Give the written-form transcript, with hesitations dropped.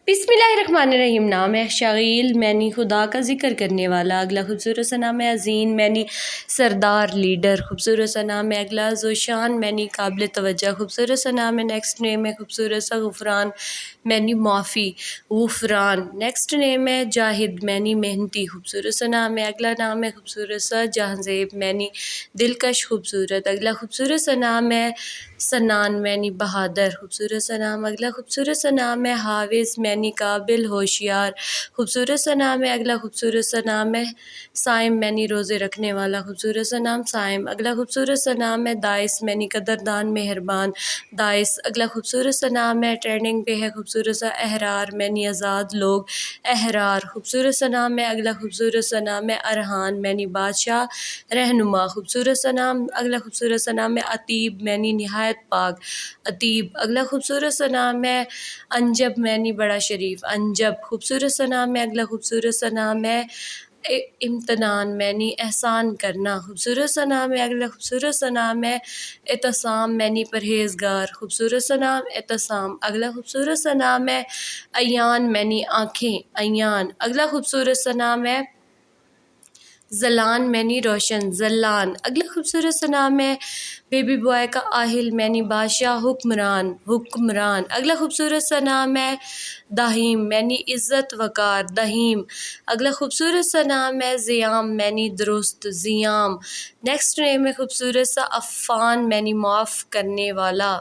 بسم اللہ الرحمن الرحیم۔ نام ہے شغیل، معنی خدا کا ذکر کرنے والا۔ اگلا خوبصورت سا نام ہے عظیم، معنی سردار لیڈر۔ خوبصورت سا نام ہے اگلا ذوشان، معنی قابل توجہ۔ خوبصورت سا نام ہے نیکسٹ نیم ہے خوبصورت سا غفران، معنی معافی غفران۔ نیکسٹ نیم ہے جاہد، معنی محنتی۔ خوبصورت سا نام ہے اگلا نام ہے خوبصورت سا جہانزیب، معنی دلکش خوبصورت۔ اگلا خوبصورت سا نام ہے سنان، معنی بہادر۔ خوبصورت سا نام اگلا خوبصورت سا نام ہے حافظ، معنی قابل ہوشیار۔ خوبصورت سا نام ہے اگلا خوبصورت سا نام ہے صائم، معنی روزے رکھنے والا۔ خوبصورت سا نام صائم۔ اگلا خوبصورت سا نام ہے دائس، معنی قدردان مہربان دائس۔ اگلا خوبصورت سا نام ہے ٹرینڈنگ پہ ہے خوبصورت سا احرار، معنی آزاد لوگ احرار۔ خوبصورت سا نام ہے اگلا خوبصورت سا نام ہے ارحان، معنی بادشاہ رہنما۔ خوبصورت سا نام اگلا خوبصورت سا نام ہے عتیب، معنی نہایت پاک عتیب۔ اگلا خوبصورت سا نام ہے انجب، معنی بڑا شریف انجب۔ خوبصورت سا نام ہے اگلا خوبصورت سا نام ہے امتنان، معنی احسان کرنا۔ خوبصورت سا نام ہے اگلا خوبصورت سا نام ہے اعتصام، معنی پرہیزگار۔ خوبصورت سا نام اعتصام۔ اگلا خوبصورت سا نام ہے عیان، معنی آنکھیں عیان۔ اگلا خوبصورت سا نام ہے زلان، معنی روشن زلان۔ اگلا خوبصورت سا نام ہے بیبی بوائے کا آہل، معنی بادشاہ حکمران حکمران۔ اگلا خوبصورت سا نام ہے دہیم، معنی عزت وقار دہیم۔ اگلا خوبصورت سا نام ہے زیام، معنی درست زیام۔ نیکسٹ نیم ہے خوبصورت سا عفان، معنی معاف کرنے والا۔